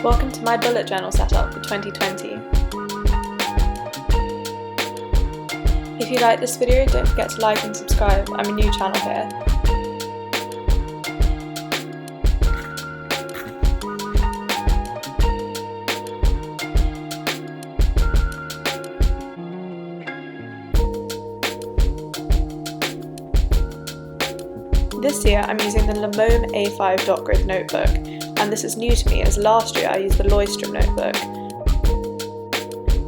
Welcome to my bullet journal setup for 2020. If you like this video, don't forget to like and subscribe. I'm a new channel here. This year I'm using the Lamome A5 dot grid notebook, and this is new to me as last year I used the Leuchtturm notebook.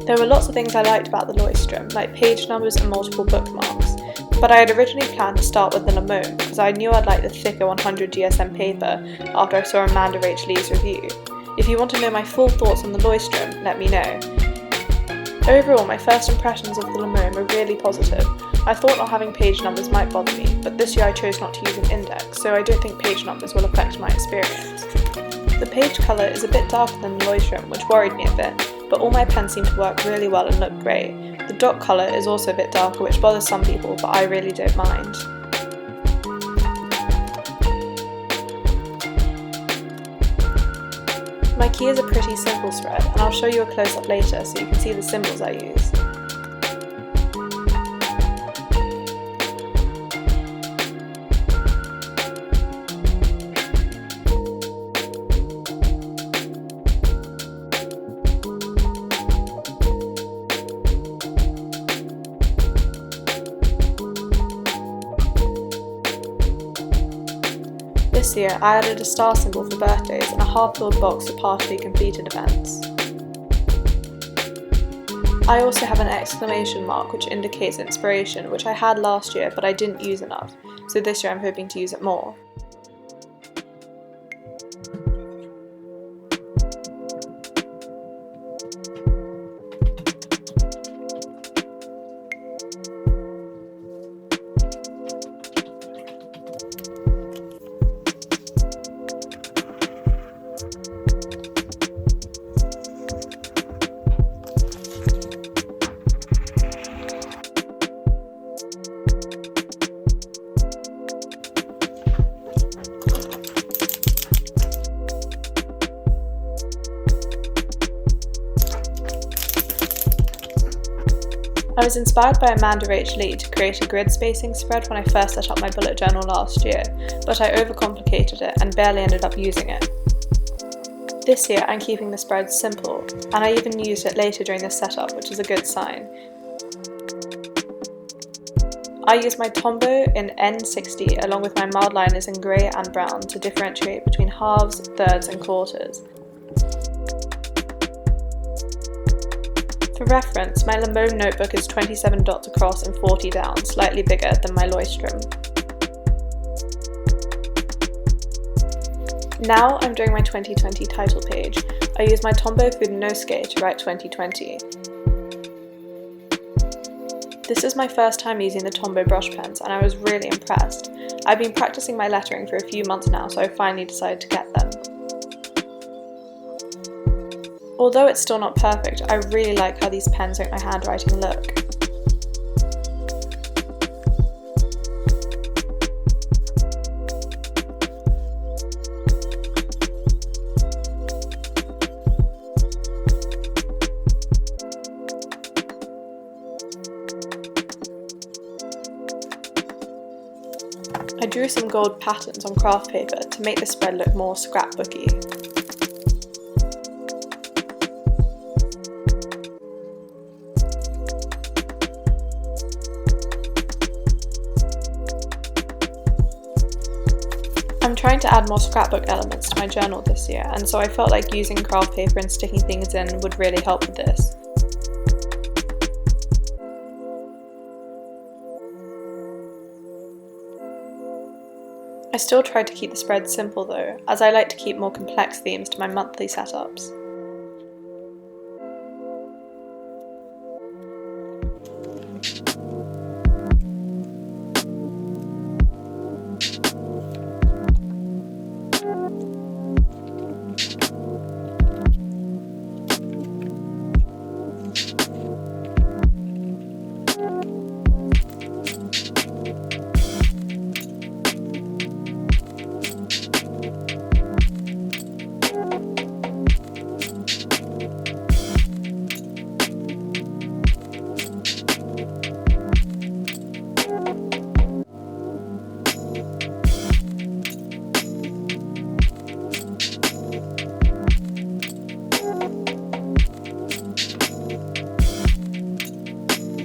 There were lots of things I liked about the Leuchtturm, like page numbers and multiple bookmarks, but I had originally planned to start with the Lamome because I knew I'd like the thicker 100 GSM paper after I saw Amanda Rach Lee's review. If you want to know my full thoughts on the Leuchtturm, let me know. Overall, my first impressions of the Lamome were really positive. I thought not having page numbers might bother me, but this year I chose not to use an index, so I don't think page numbers will affect my experience. The page colour is a bit darker than the Leuchtturm, which worried me a bit, but all my pens seem to work really well and look great. The dot colour is also a bit darker, which bothers some people, but I really don't mind. My key is a pretty simple spread, and I'll show you a close-up later so you can see the symbols I use. This year, I added a star symbol for birthdays and a half-filled box for partially completed events. I also have an exclamation mark which indicates inspiration, which I had last year but I didn't use enough, so this year I'm hoping to use it more. I was inspired by Amanda Rach Lee to create a grid spacing spread when I first set up my bullet journal last year, but I overcomplicated it and barely ended up using it. This year I'm keeping the spread simple, and I even used it later during this setup, which is a good sign. I use my Tombow in N60 along with my mild liners in grey and brown to differentiate between halves, thirds and quarters. For reference, my Lamome notebook is 27 dots across and 40 down, slightly bigger than my Leuchtturm. Now I'm doing my 2020 title page. I use my Tombow Fudonosuke to write 2020. This is my first time using the Tombow brush pens and I was really impressed. I've been practicing my lettering for a few months now, so I finally decided to get them. Although it's still not perfect, I really like how these pens make my handwriting look. I drew some gold patterns on craft paper to make the spread look more scrapbooky. I'm trying to add more scrapbook elements to my journal this year, and so I felt like using craft paper and sticking things in would really help with this. I still tried to keep the spread simple though, as I like to keep more complex themes to my monthly setups.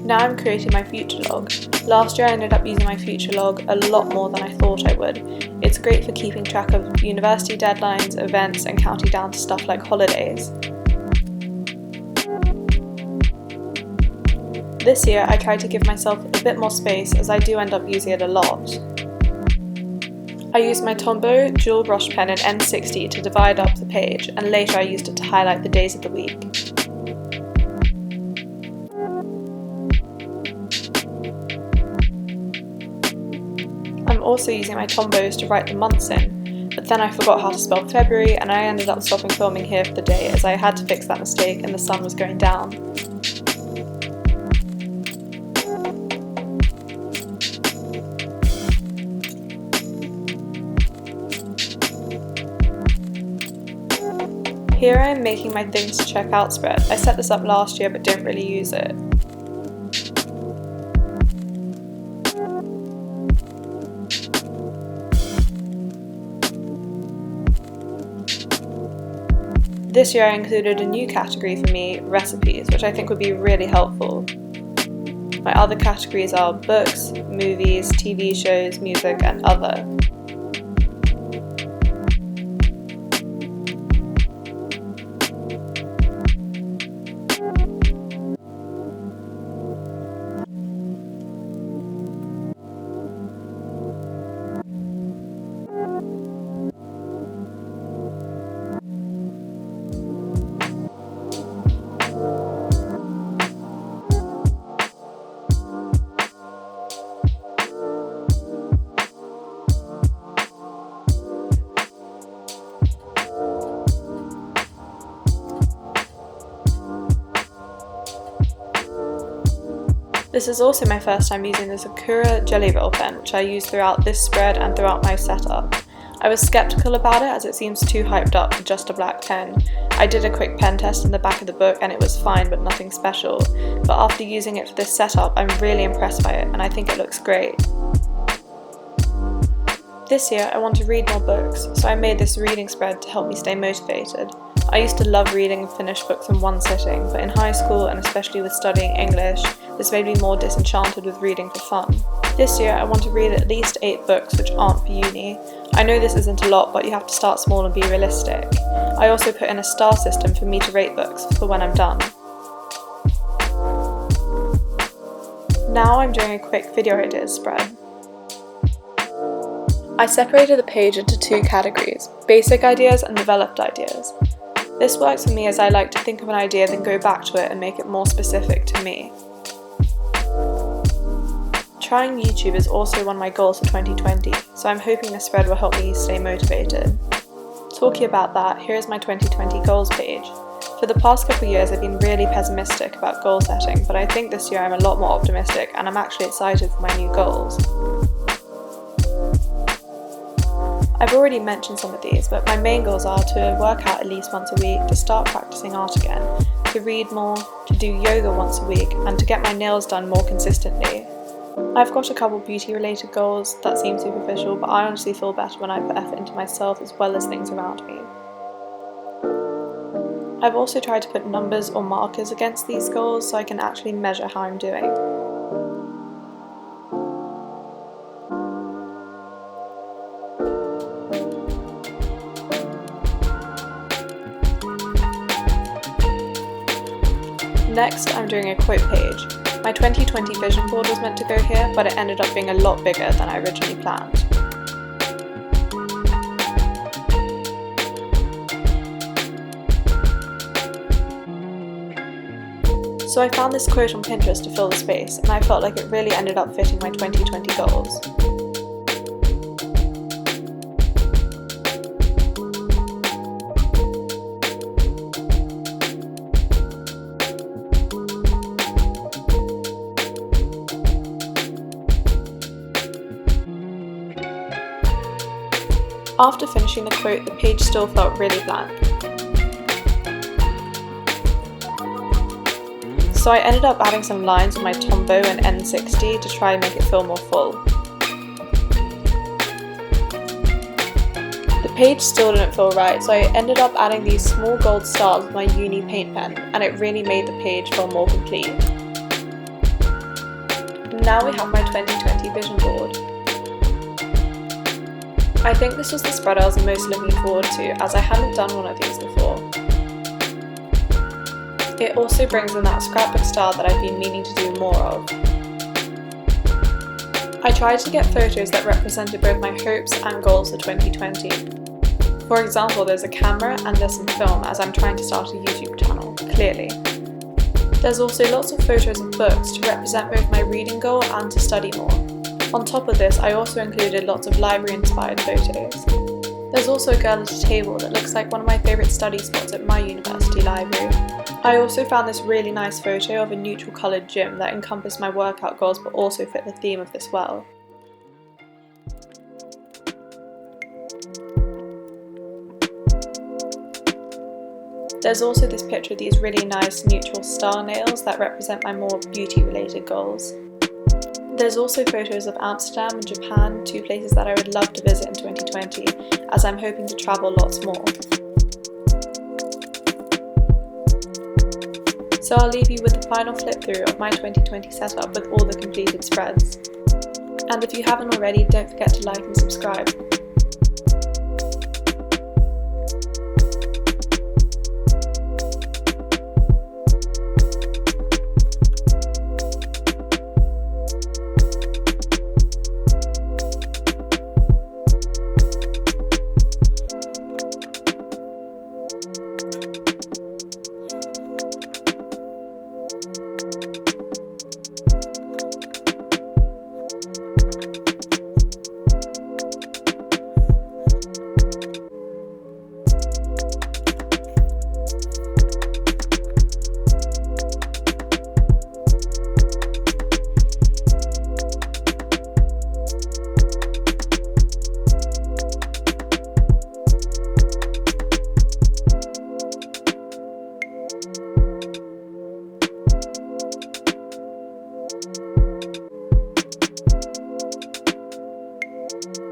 Now I'm creating my future log. Last year I ended up using my future log a lot more than I thought I would. It's great for keeping track of university deadlines, events, and counting down to stuff like holidays. This year I tried to give myself a bit more space as I do end up using it a lot. I used my Tombow dual brush pen in N60 to divide up the page, and later I used it to highlight the days of the week. I'm also using my Tombows to write the months in, but then I forgot how to spell February and I ended up stopping filming here for the day as I had to fix that mistake and the sun was going down. Here I am making my things to check out spread. I set this up last year but didn't really use it. This year I included a new category for me, recipes, which I think would be really helpful. My other categories are books, movies, TV shows, music, and other. This is also my first time using the Sakura Jelly Roll pen, which I use throughout this spread and throughout my setup. I was skeptical about it as it seems too hyped up for just a black pen. I did a quick pen test in the back of the book and it was fine but nothing special, but after using it for this setup I'm really impressed by it and I think it looks great. This year I want to read more books, so I made this reading spread to help me stay motivated. I used to love reading and finish books in one sitting, but in high school and especially with studying English, this made me more disenchanted with reading for fun. This year I want to read at least 8 books which aren't for uni. I know this isn't a lot, but you have to start small and be realistic. I also put in a star system for me to rate books for when I'm done. Now I'm doing a quick video ideas spread. I separated the page into 2 categories, basic ideas and developed ideas. This works for me as I like to think of an idea then go back to it and make it more specific to me. Trying YouTube is also one of my goals for 2020, so I'm hoping this spread will help me stay motivated. Talking about that, here is my 2020 goals page. For the past couple of years I've been really pessimistic about goal setting, but I think this year I'm a lot more optimistic and I'm actually excited for my new goals. I've already mentioned some of these, but my main goals are to work out at least once a week, to start practicing art again, to read more, to do yoga once a week, and to get my nails done more consistently. I've got a couple beauty related goals that seem superficial, but I honestly feel better when I put effort into myself as well as things around me. I've also tried to put numbers or markers against these goals so I can actually measure how I'm doing. Next, I'm doing a quote page. My 2020 vision board was meant to go here, but it ended up being a lot bigger than I originally planned. So I found this quote on Pinterest to fill the space, and I felt like it really ended up fitting my 2020 goals. After finishing the quote, the page still felt really blank. So I ended up adding some lines with my Tombow and N60 to try and make it feel more full. The page still didn't feel right, so I ended up adding these small gold stars with my uni paint pen, and it really made the page feel more complete. Now we have my 2020 vision board. I think this was the spread I was most looking forward to, as I hadn't done one of these before. It also brings in that scrapbook style that I've been meaning to do more of. I tried to get photos that represented both my hopes and goals for 2020. For example, there's a camera and there's some film, as I'm trying to start a YouTube channel, clearly. There's also lots of photos of books to represent both my reading goal and to study more. On top of this, I also included lots of library-inspired photos. There's also a girl at a table that looks like one of my favourite study spots at my university library. I also found this really nice photo of a neutral coloured gym that encompassed my workout goals but also fit the theme of this well. There's also this picture of these really nice neutral star nails that represent my more beauty-related goals. There's also photos of Amsterdam and Japan, two places that I would love to visit in 2020, as I'm hoping to travel lots more. So I'll leave you with the final flip through of my 2020 setup with all the completed spreads. And if you haven't already, don't forget to like and subscribe.